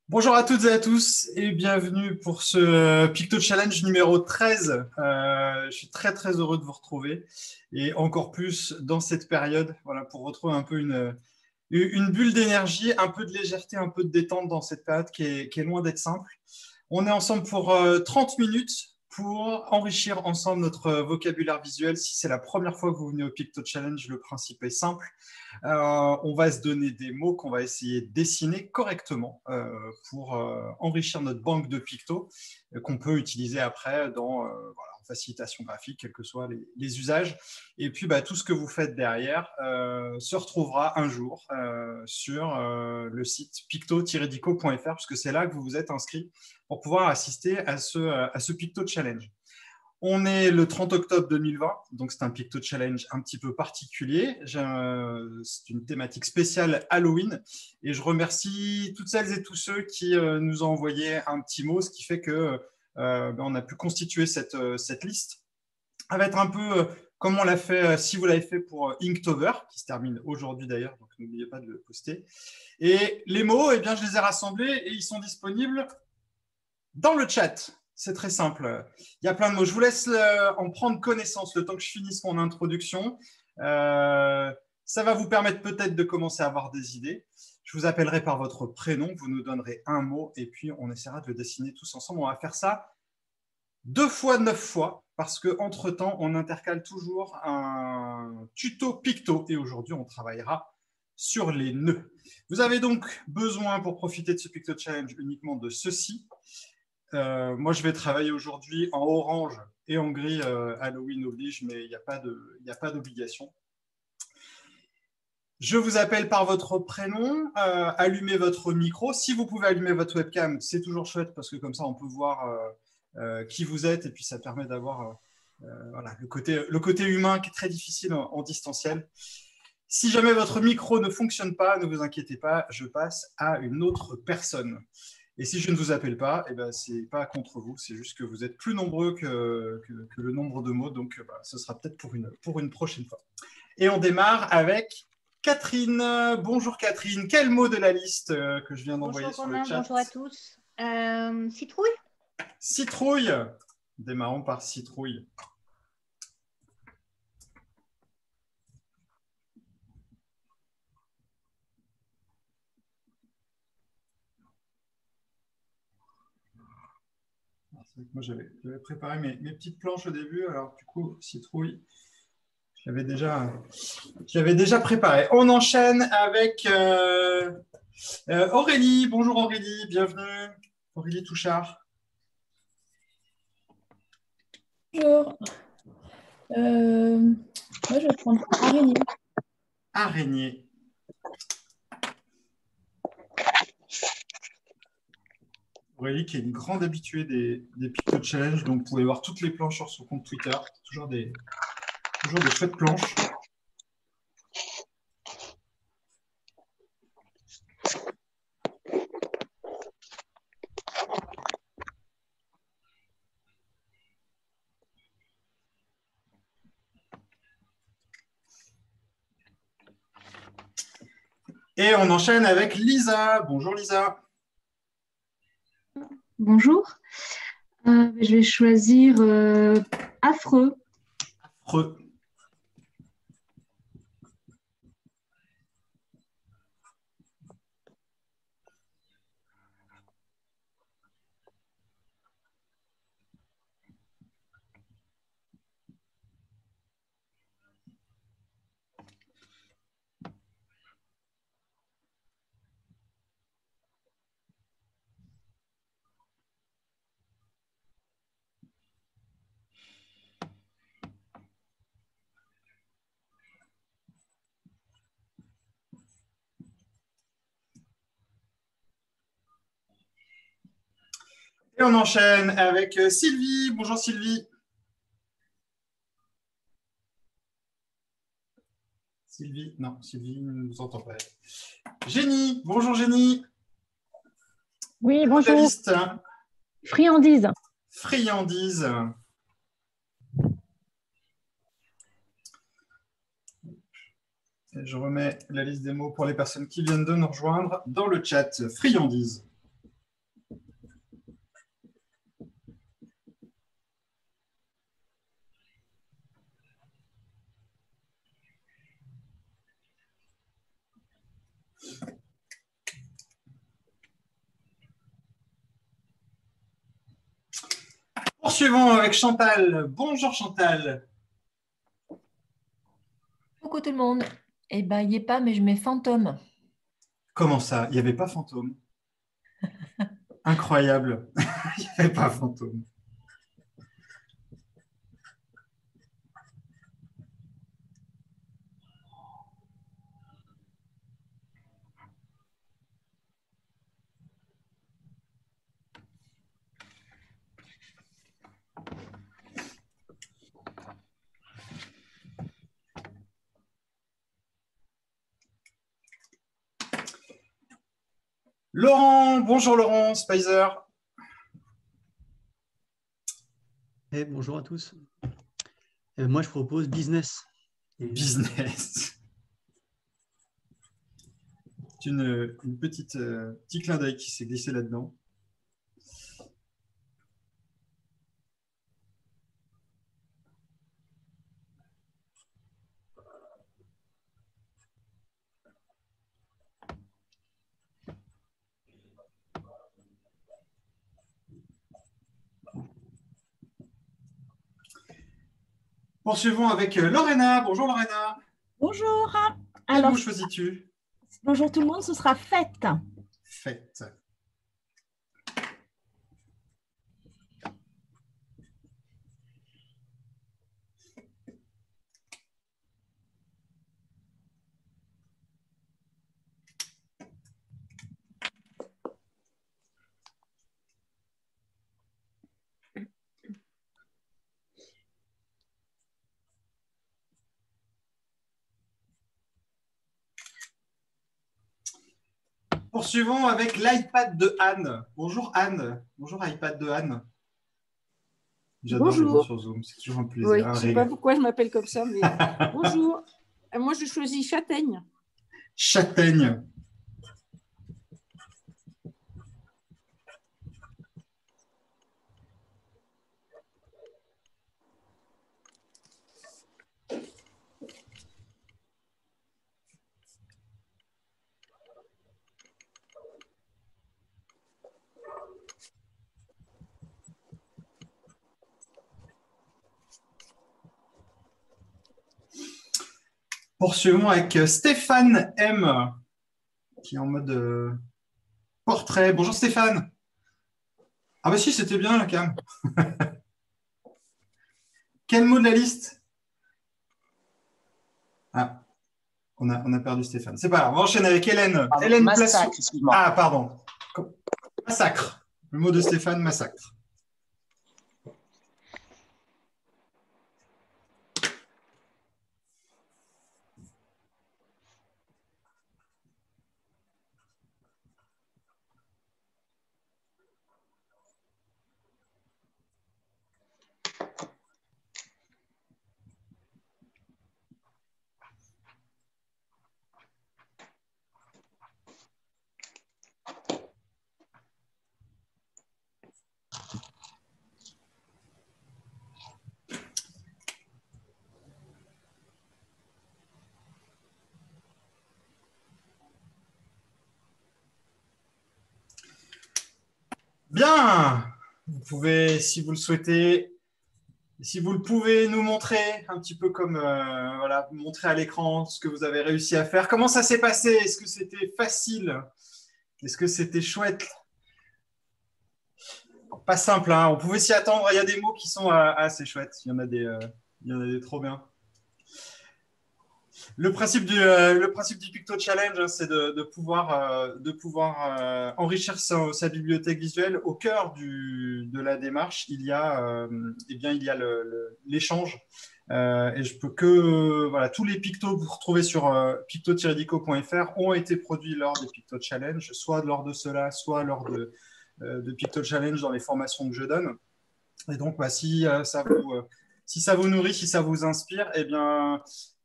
Bonjour à toutes et à tous et bienvenue pour ce Picto Challenge numéro 13. Je suis très très heureux de vous retrouver et encore plus dans cette période, voilà, pour retrouver un peu une bulle d'énergie, un peu de légèreté, un peu de détente dans cette période qui est loin d'être simple. On est ensemble pour 30 minutes pour enrichir ensemble notre vocabulaire visuel. Si c'est la première fois que vous venez au Picto Challenge, le principe est simple. On va se donner des mots qu'on va essayer de dessiner correctement pour enrichir notre banque de pictos qu'on peut utiliser après en facilitation graphique, quels que soient les usages. Et puis, tout ce que vous faites derrière se retrouvera un jour sur le site picto-dico.fr, puisque c'est là que vous vous êtes inscrit pour pouvoir assister à ce Picto Challenge. On est le 30 octobre 2020, donc c'est un Picto Challenge un petit peu particulier. C'est une thématique spéciale Halloween et je remercie toutes celles et tous ceux qui nous ont envoyé un petit mot, ce qui fait que on a pu constituer cette liste. Ça va être un peu comme on l'a fait, si vous l'avez fait pour Inktober, qui se termine aujourd'hui d'ailleurs, donc n'oubliez pas de le poster. Et les mots, eh bien, je les ai rassemblés et ils sont disponibles dans le chat. C'est très simple. Il y a plein de mots. Je vous laisse en prendre connaissance le temps que je finisse mon introduction. Ça va vous permettre peut-être de commencer à avoir des idées. Je vous appellerai par votre prénom. Vous nous donnerez un mot et puis on essaiera de le dessiner tous ensemble. On va faire ça 2 fois 9 fois parce qu'entre-temps, on intercale toujours un tuto picto et aujourd'hui, on travaillera sur les nœuds. Vous avez donc besoin pour profiter de ce Picto Challenge uniquement de ceci. Moi, je vais travailler aujourd'hui en orange et en gris. Halloween oblige, mais il n'y a pas d'obligation. Je vous appelle par votre prénom. Allumez votre micro. Si vous pouvez allumer votre webcam, c'est toujours chouette parce que comme ça, on peut voir qui vous êtes et puis ça permet d'avoir voilà, le côté humain qui est très difficile en distanciel. Si jamais votre micro ne fonctionne pas, ne vous inquiétez pas, je passe à une autre personne. Et si je ne vous appelle pas, eh ben, ce n'est pas contre vous, c'est juste que vous êtes plus nombreux que le nombre de mots, donc ce sera peut-être pour une prochaine fois. Et on démarre avec Catherine. Bonjour Catherine, quel mot de la liste que je viens d'envoyer Bonjour sur le Romain, chat? bonjour à tous. Citrouille? Citrouille. Démarrons par citrouille. Moi, j'avais préparé mes petites planches au début, alors du coup, citrouille, je l'avais déjà préparé. On enchaîne avec Aurélie. Bonjour Aurélie, bienvenue. Aurélie Touchard. Bonjour. Moi, je vais prendre araignée. Araignée. Aurélie qui est une grande habituée des Picto Challenge, donc vous pouvez voir toutes les planches sur son compte Twitter. Toujours des chouettes planches. Et on enchaîne avec Lisa. Bonjour Lisa. Bonjour. Je vais choisir affreux. Affreux. Et on enchaîne avec Sylvie. Bonjour Sylvie. Sylvie, non, Sylvie ne nous entend pas. Génie, bonjour Génie. Oui, bonjour. Modaliste. Friandise. Friandise. Et je remets la liste des mots pour les personnes qui viennent de nous rejoindre dans le chat. Friandise. Poursuivons avec Chantal. Bonjour Chantal. Coucou tout le monde. Eh ben, il n'y est pas, mais je mets fantôme. Comment ça? Il n'y avait pas fantôme. Incroyable. Il n'y avait pas fantôme. Laurent, bonjour Laurent, Spicer. Bonjour à tous. Moi, je propose business. Business. C'est une petite petit clin d'œil qui s'est glissé là-dedans. Poursuivons avec Lorena. Bonjour Lorena. Bonjour. Quel Alors, mot choisis-tu? bonjour tout le monde, ce sera fête. Fête. Poursuivons avec l'iPad de Anne. Bonjour Anne. Bonjour iPad de Anne. J'adore les voir sur Zoom, c'est toujours un plaisir. Oui, je ne sais pas pourquoi je m'appelle comme ça, mais bonjour. Moi, je choisis châtaigne. Châtaigne. Poursuivons avec Stéphane M, qui est en mode portrait. Bonjour Stéphane. Ah bah si, c'était bien la cam. Quel mot de la liste? Ah, on a perdu Stéphane. C'est pas grave, on va enchaîner avec Hélène. Pardon, Hélène massacre, Plassou. excuse-moi. Ah, pardon. Massacre. Le mot de Stéphane, massacre. Bien, vous pouvez, si vous le souhaitez, si vous le pouvez, nous montrer un petit peu comme, voilà, montrer à l'écran ce que vous avez réussi à faire. Comment ça s'est passé? Est-ce que c'était facile? Est-ce que c'était chouette? Pas simple, hein. On pouvait s'y attendre. Il y a des mots qui sont assez chouettes. Il y en a des trop bien. Le principe du Picto Challenge, c'est de pouvoir enrichir sa bibliothèque visuelle. Au cœur de la démarche, il y a l'échange. Et je peux que voilà, tous les pictos que vous retrouvez sur picto-dico.fr ont été produits lors des Picto Challenge, soit lors de cela, soit lors de Picto Challenge dans les formations que je donne. Et donc, bah, si ça vous nourrit, si ça vous inspire, eh bien,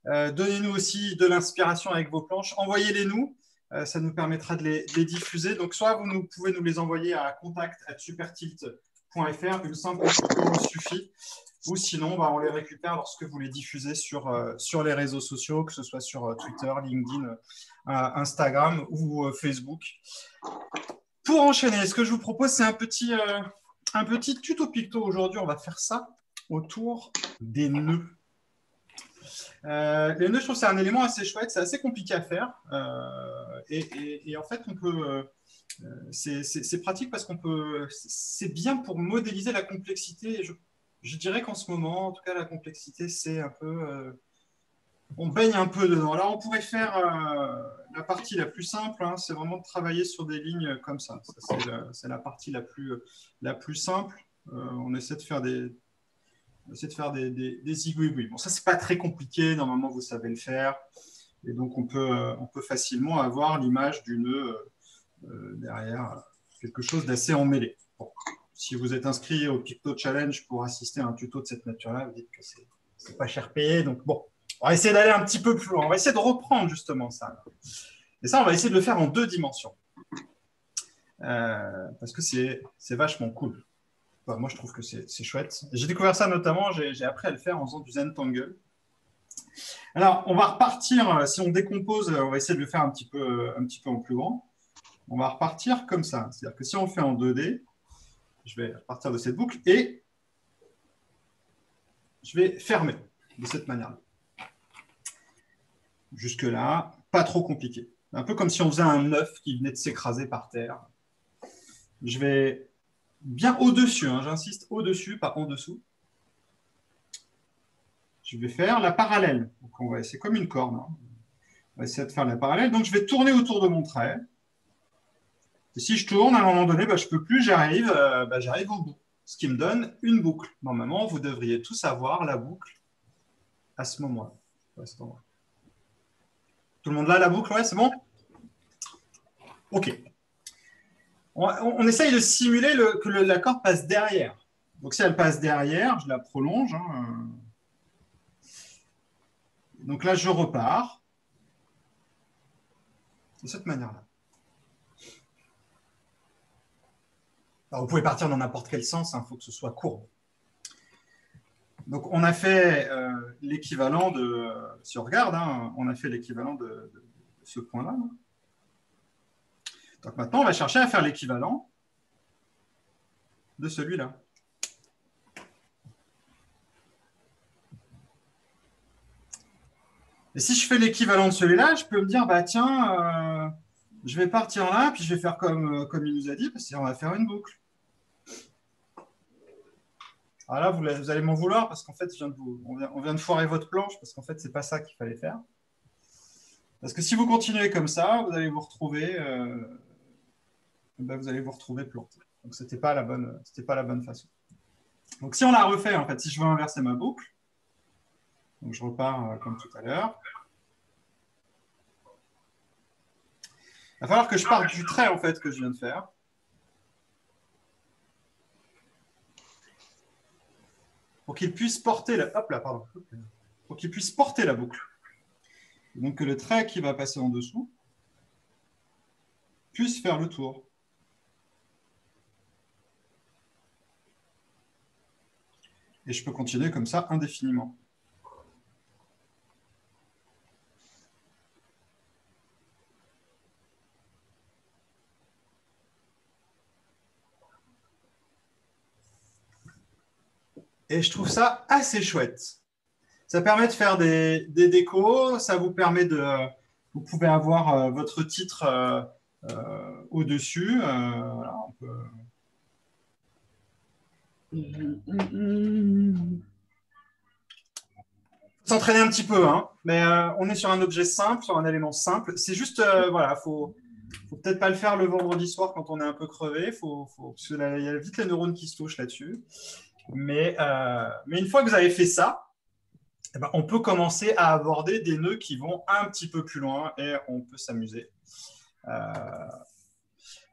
donnez-nous aussi de l'inspiration avec vos planches. Envoyez-les nous. Ça nous permettra de les diffuser. Donc, soit vous pouvez nous les envoyer à contact@supertilt.fr. Une simple photo suffit. Ou sinon, bah, on les récupère lorsque vous les diffusez sur les réseaux sociaux, que ce soit sur Twitter, LinkedIn, Instagram ou Facebook. Pour enchaîner, ce que je vous propose, c'est un petit un petit tuto picto aujourd'hui. On va faire ça autour des nœuds. Les nœuds, je trouve que c'est un élément assez chouette, c'est assez compliqué à faire. Et en fait, on peut, c'est pratique parce qu'on peut, c'est bien pour modéliser la complexité. Je dirais qu'en ce moment, en tout cas, la complexité, c'est un peu, on baigne un peu dedans. Alors, on pourrait faire la partie la plus simple, hein, c'est vraiment de travailler sur des lignes comme ça. C'est la partie la plus simple. On essaie de faire des zigouigouis. Bon, ça, c'est pas très compliqué. Normalement, vous savez le faire. Et donc, on peut facilement avoir l'image du nœud derrière quelque chose d'assez emmêlé. Bon. Si vous êtes inscrit au Picto Challenge pour assister à un tuto de cette nature-là, vous dites que c'est pas cher payé. Donc, bon, on va essayer d'aller un petit peu plus loin. On va essayer de reprendre justement ça. Et ça, on va essayer de le faire en 2 dimensions. Parce que c'est vachement cool. Enfin, moi, je trouve que c'est chouette. J'ai découvert ça notamment, j'ai appris à le faire en faisant du Zentangle. Alors, on va repartir, si on décompose, on va essayer de le faire un petit peu en plus grand. On va repartir comme ça. C'est-à-dire que si on le fait en 2D, je vais repartir de cette boucle et je vais fermer de cette manière-là. Jusque-là, pas trop compliqué. Un peu comme si on faisait un œuf qui venait de s'écraser par terre. Je vais bien au-dessus, hein, j'insiste, au-dessus, pas en dessous. Je vais faire la parallèle. Donc on va essayer comme une corde. Hein. On va essayer de faire la parallèle. Donc je vais tourner autour de mon trait. Et si je tourne, à un moment donné, je ne peux plus, j'arrive au bout. Ce qui me donne une boucle. Normalement, vous devriez tous avoir la boucle à ce moment-là. Tout le monde là, la boucle, ouais, c'est bon? OK. On essaye de simuler que la corde passe derrière. Donc, si elle passe derrière, je la prolonge. Hein. Donc là, je repars de cette manière-là. Alors, vous pouvez partir dans n'importe quel sens, il faut que ce soit court. Donc, on a fait l'équivalent de, si on regarde, hein, on a fait l'équivalent de ce point-là. Hein. Donc, maintenant, on va chercher à faire l'équivalent de celui-là. Et si je fais l'équivalent de celui-là, je peux me dire, tiens, je vais partir là, puis je vais faire comme il nous a dit, parce qu'on va faire une boucle. Alors là, vous allez m'en vouloir, parce qu'en fait, on vient de foirer votre planche, parce qu'en fait, ce n'est pas ça qu'il fallait faire. Parce que si vous continuez comme ça, vous allez vous retrouver, planté. Donc, ce n'était pas la bonne façon. Donc, si on la refait, en fait, si je veux inverser ma boucle, donc je repars comme tout à l'heure. Il va falloir que je parte du trait, en fait, que je viens de faire. Pour qu'il puisse porter la... Hop là, pardon. Pour qu'il puisse porter la boucle. Et donc que le trait qui va passer en dessous puisse faire le tour. Et je peux continuer comme ça indéfiniment. Et je trouve ça assez chouette. Ça permet de faire des décos, ça vous permet de... Vous pouvez avoir votre titre au-dessus. Voilà, on peut... S'entraîner un petit peu, hein, mais on est sur un objet simple, sur un élément simple. C'est juste, voilà, faut peut-être pas le faire le vendredi soir quand on est un peu crevé, parce qu'il y a vite les neurones qui se touchent là-dessus. Mais une fois que vous avez fait ça, eh ben, on peut commencer à aborder des nœuds qui vont un petit peu plus loin et on peut s'amuser.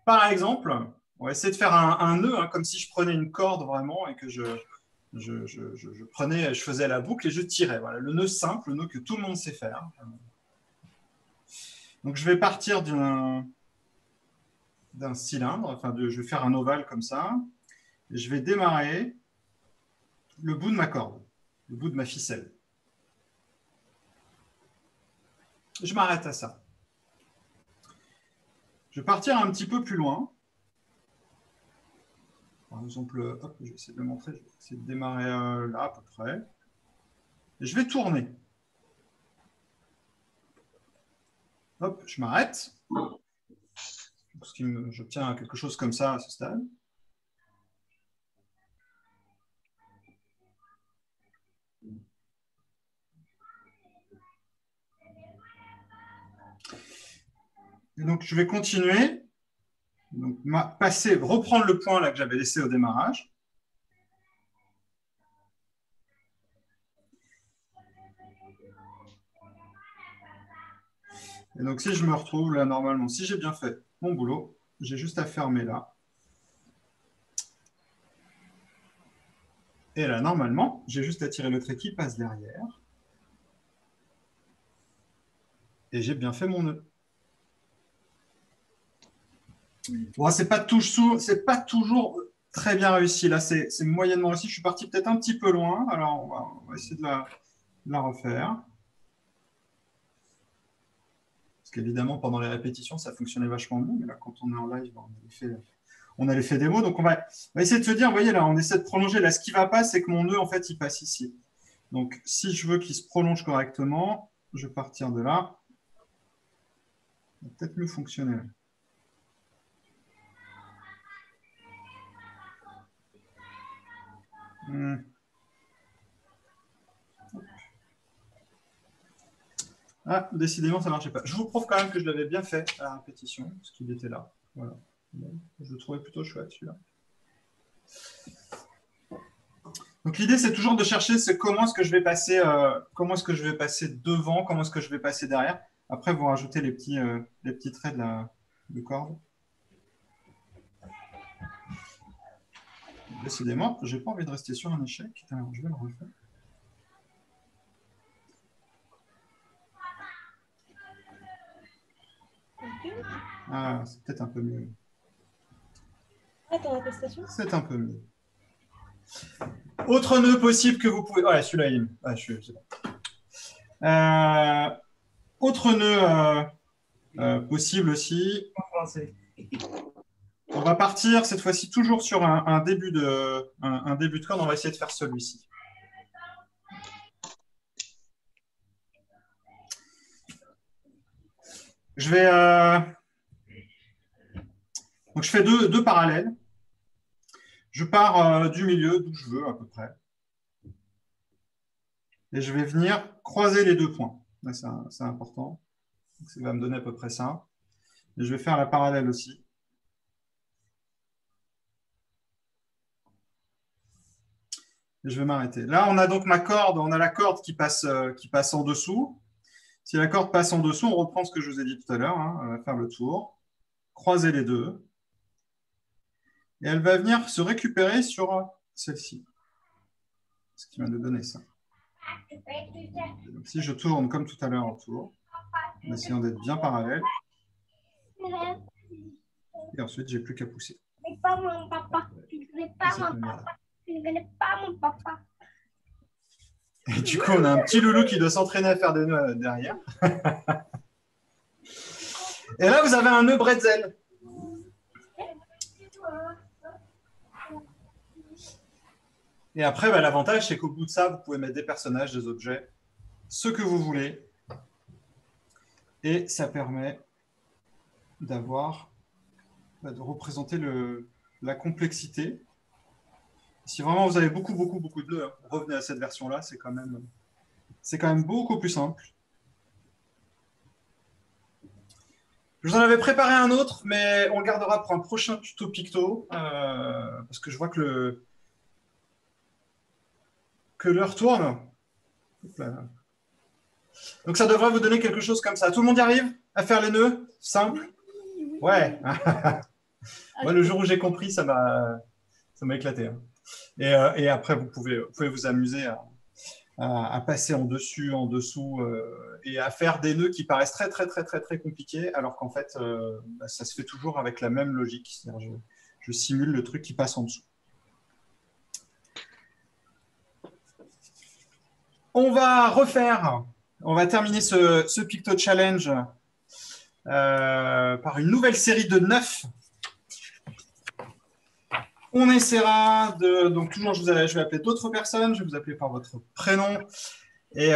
Par exemple, on va essayer de faire un nœud, hein, comme si je prenais une corde vraiment et que je faisais la boucle et je tirais. Voilà, le nœud simple, le nœud que tout le monde sait faire. Donc, je vais partir d'un cylindre, enfin, je vais faire un ovale comme ça, et je vais démarrer le bout de ma corde, le bout de ma ficelle. Je m'arrête à ça. Je vais partir un petit peu plus loin. Par exemple, hop, je vais essayer de le montrer. Je vais essayer de démarrer là à peu près. Et je vais tourner. Hop, je m'arrête. J'obtiens quelque chose comme ça à ce stade. Et donc, je vais continuer. Donc, reprendre le point là que j'avais laissé au démarrage. Et donc, si je me retrouve là, normalement, si j'ai bien fait mon boulot, j'ai juste à fermer là. Et là, normalement, j'ai juste à tirer le trait qui passe derrière. Et j'ai bien fait mon nœud. Bon, c'est pas toujours très bien réussi. Là, c'est moyennement réussi. Je suis parti peut-être un petit peu loin. Alors, on va essayer de la refaire. Parce qu'évidemment, pendant les répétitions, ça fonctionnait vachement mieux. Mais là, quand on est en live, on a l'effet démo. Donc, on va essayer de se dire, vous voyez, là, on essaie de prolonger. Là, ce qui ne va pas, c'est que mon nœud, en fait, il passe ici. Donc, si je veux qu'il se prolonge correctement, je vais partir de là. Ça va peut-être mieux fonctionner. Là. Ah, décidément, ça ne marchait pas. Je vous prouve quand même que je l'avais bien fait à la répétition, parce qu'il était là. Voilà. Je le trouvais plutôt chouette, celui-là. Donc, l'idée, c'est toujours de chercher comment est-ce que je vais passer devant, comment est-ce que je vais passer derrière. Après, vous rajoutez les petits traits de corde. Décidément, je n'ai pas envie de rester sur un échec. Alors, je vais le refaire. Ah, c'est peut-être un peu mieux. Attends, attestation. C'est un peu mieux. Autre nœud possible que vous pouvez... Ouais, celui-là, il est... Autre nœud possible aussi. On va partir cette fois-ci toujours sur un début de corde. On va essayer de faire celui-ci. Je vais... Donc, je fais deux parallèles. Je pars du milieu, d'où je veux à peu près. Et je vais venir croiser les deux points. C'est important. Donc, ça va me donner à peu près ça. Et je vais faire la parallèle aussi. Et je vais m'arrêter. Là, on a donc ma corde. On a la corde qui passe en dessous. Si la corde passe en dessous, on reprend ce que je vous ai dit tout à l'heure. On va faire le tour. Croiser les deux. Et elle va venir se récupérer sur celle-ci. Ce qui va nous donner ça. Donc, si je tourne comme tout à l'heure autour, en essayant d'être bien parallèle, et ensuite, j'ai plus qu'à pousser. Pas mon papa. Je ne connais pas mon papa. Je ne connais pas mon papa. Et du coup, on a un petit loulou qui doit s'entraîner à faire des nœuds derrière. Et là, vous avez un nœud bretzel. Et après, l'avantage, c'est qu'au bout de ça, vous pouvez mettre des personnages, des objets, ce que vous voulez. Et ça permet de représenter la complexité. Si vraiment vous avez beaucoup de nœuds, revenez à cette version-là, c'est quand même beaucoup plus simple. Je vous en avais préparé un autre, mais on le gardera pour un prochain tuto Picto, parce que je vois que l'heure tourne. Donc, ça devrait vous donner quelque chose comme ça. Tout le monde y arrive à faire les nœuds? Simple? Ouais. Moi, le jour où j'ai compris, ça m'a éclaté. Et après, vous pouvez vous amuser à passer en dessus, en dessous, et à faire des nœuds qui paraissent très, très, très, très, très compliqués, alors qu'en fait, ça se fait toujours avec la même logique. C'est-à-dire, je simule le truc qui passe en dessous. On va terminer ce Picto Challenge par une nouvelle série de 9. On essaiera de… Donc, toujours, je vais appeler d'autres personnes. Je vais vous appeler par votre prénom. Et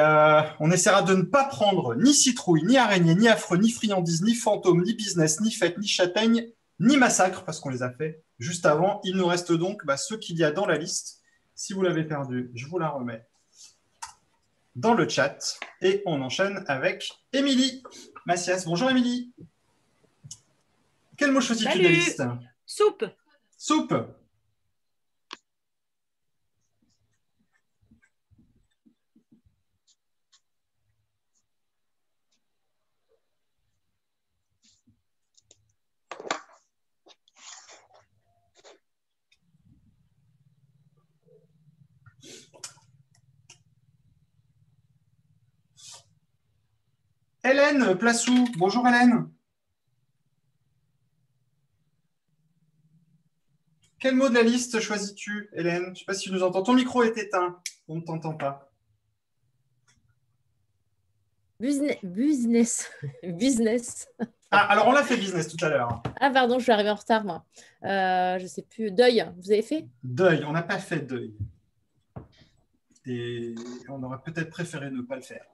on essaiera de ne pas prendre ni citrouille, ni araignée, ni affreux, ni friandise, ni fantôme, ni business, ni fête, ni châtaigne, ni massacre, parce qu'on les a fait juste avant. Il nous reste donc ceux qu'il y a dans la liste. Si vous l'avez perdu, je vous la remets dans le chat. Et on enchaîne avec Émilie Massias. Bonjour Émilie. Quel mot choisis-tu de la liste? Soupe. Soupe. Hélène Plassou. Bonjour Hélène. Quel mot de la liste choisis-tu, Hélène? Je ne sais pas si tu nous entends. Ton micro est éteint. On ne t'entend pas. Business. Business. Ah, alors on l'a fait business tout à l'heure. Ah, pardon, je suis arrivée en retard, moi. Je ne sais plus. Deuil, vous avez fait? Deuil, on n'a pas fait deuil. Et on aurait peut-être préféré ne pas le faire.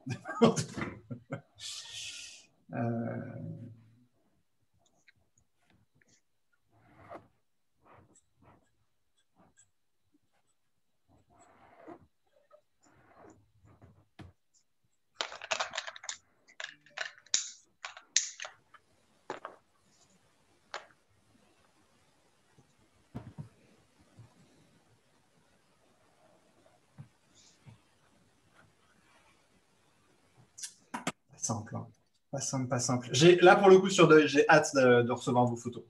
Simple. Hein. Pas simple, pas simple. Là, pour le coup, sur Deuil, j'ai hâte de recevoir vos photos.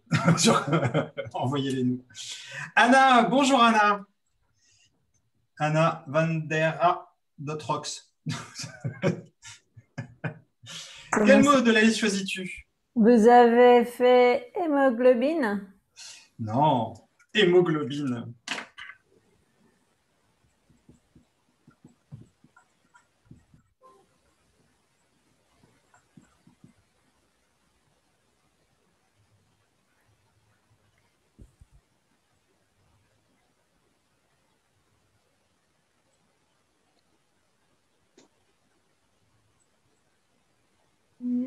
Envoyez-les nous. Anna, bonjour Anna. Anna Vandera Dotrox. Quel mot de la liste choisis-tu? Vous avez fait hémoglobine? Non, hémoglobine.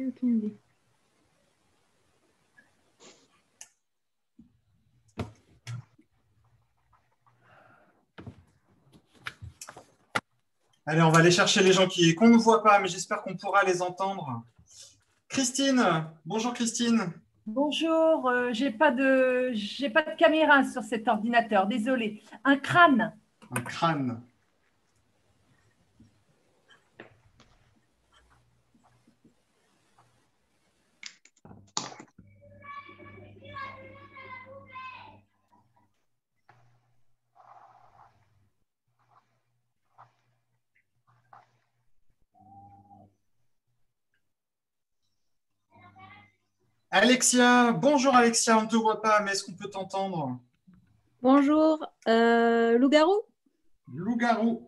Aucune idée. Allez, on va aller chercher les gens qu'on ne voit pas, mais j'espère qu'on pourra les entendre. Christine, bonjour Christine. Bonjour, j'ai pas de caméra sur cet ordinateur, désolé. Un crâne. Un crâne. Alexia, bonjour Alexia, on ne te voit pas, mais est-ce qu'on peut t'entendre? Bonjour, loup-garou? Loup-garou.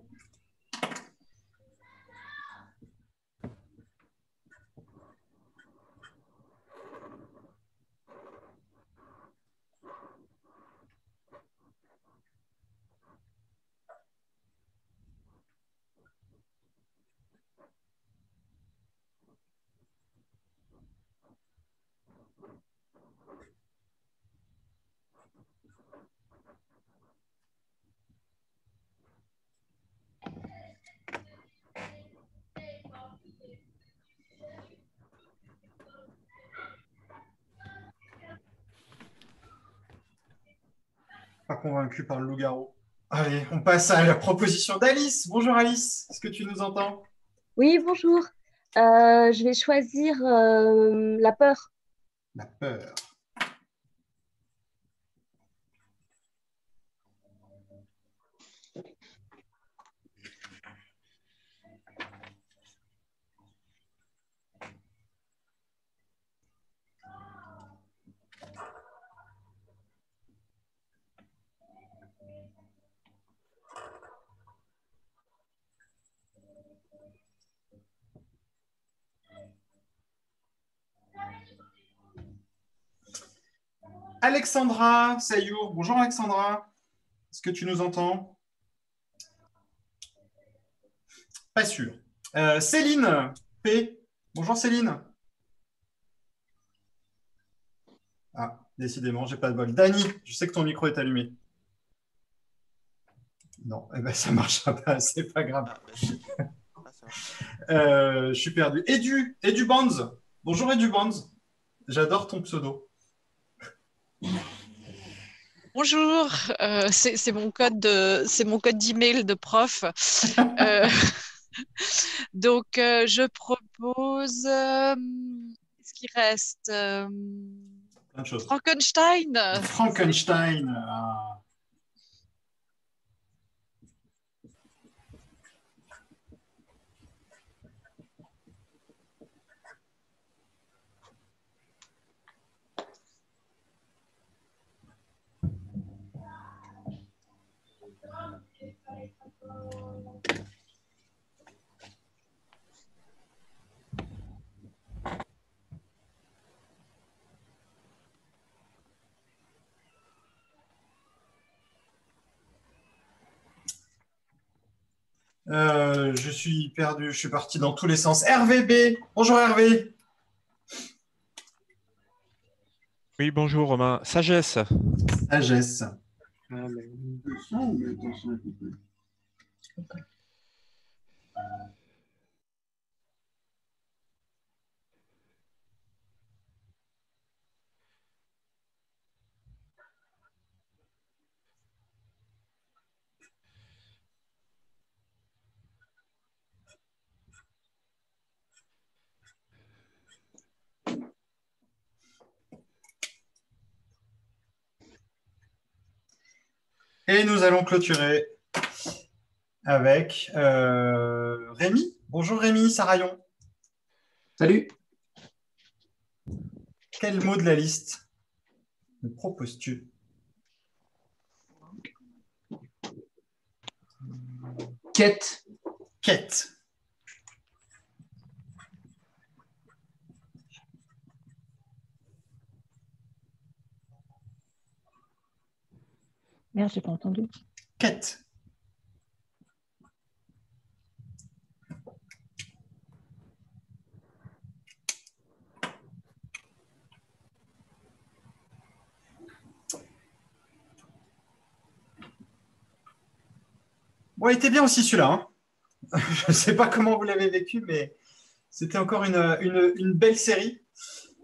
Pas convaincu par le loup-garou. Allez, on passe à la proposition d'Alice. Bonjour Alice, est-ce que tu nous entends? Oui, bonjour. Je vais choisir la peur. La peur. Alexandra Sayour. Bonjour Alexandra. Est-ce que tu nous entends? Pas sûr. Céline P. Bonjour Céline. Ah, décidément, j'ai pas de bol. Dany, je sais que ton micro est allumé. Non, eh ben, ça ne marchera pas, c'est pas grave. Je suis perdu. Edu Bands. Bonjour Edu Bands. J'adore ton pseudo. Bonjour, c'est mon code d'email de prof. Donc, je propose. Qu'est-ce qui reste? Plein de choses. Frankenstein. Frankenstein. Ah. Je suis perdu, je suis parti dans tous les sens. Hervé B. Bonjour Hervé. Oui, bonjour Romain. Sagesse. Sagesse. Et nous allons clôturer avec Rémi. Bonjour Rémi Sarayon. Salut. Quel mot de la liste me proposes-tu? Quête. Quête. Merde, j'ai pas entendu. Quête. Bon, il était bien aussi celui-là. Hein. Je ne sais pas comment vous l'avez vécu, mais c'était encore une belle série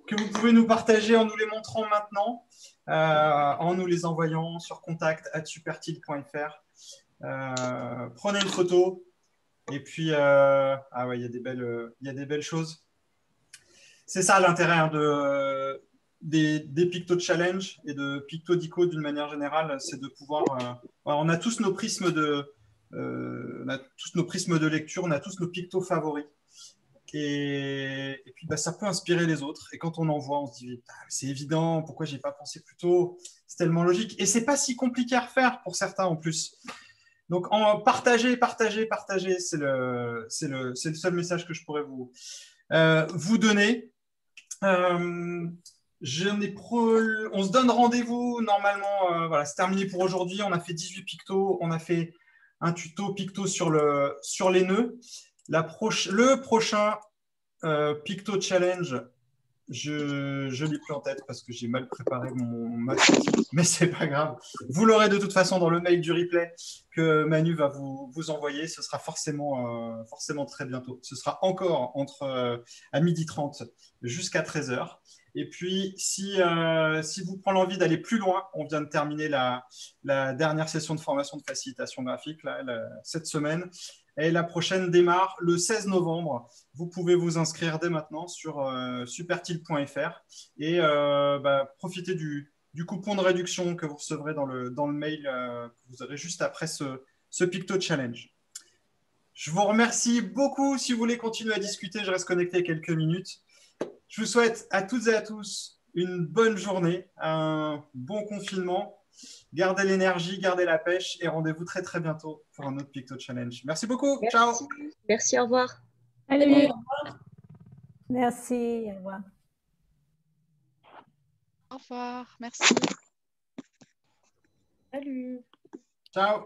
que vous pouvez nous partager en nous les montrant maintenant, en nous les envoyant sur contact@supertil.fr. Prenez une photo et puis ah ouais, il y a des belles choses. C'est ça l'intérêt hein, des Picto Challenge et de Picto Dico d'une manière générale, c'est de pouvoir. On a tous nos prismes de lecture, on a tous nos pictos favoris. Et puis ça peut inspirer les autres. Et quand on en voit, on se dit c'est évident, pourquoi j'ai pas pensé plus tôt? C'est tellement logique. Et c'est pas si compliqué à refaire pour certains en plus. Donc partager, c'est le seul message que je pourrais vous donner. On se donne rendez-vous normalement. Voilà, c'est terminé pour aujourd'hui. On a fait 18 pictos. On a fait un tuto picto sur les nœuds. Le prochain Picto Challenge, je l'ai plus en tête parce que j'ai mal préparé ma sortie, mais c'est pas grave. Vous l'aurez de toute façon dans le mail du replay que Manu va vous envoyer. Ce sera forcément très bientôt. Ce sera encore à 12h30 jusqu'à 13h. Et puis, si vous prenez l'envie d'aller plus loin, on vient de terminer la dernière session de formation de facilitation graphique cette semaine. Et la prochaine démarre le 16 novembre. Vous pouvez vous inscrire dès maintenant sur supertil.fr et profiter du coupon de réduction que vous recevrez dans le mail que vous aurez juste après ce Picto Challenge. Je vous remercie beaucoup. Si vous voulez continuer à discuter, je reste connecté quelques minutes. Je vous souhaite à toutes et à tous une bonne journée, un bon confinement. Gardez l'énergie, gardez la pêche et rendez-vous très très bientôt pour un autre Picto Challenge. Merci beaucoup. Merci. Ciao. Merci, au revoir. Allez. Merci, au revoir. Au revoir, merci. Salut. Ciao.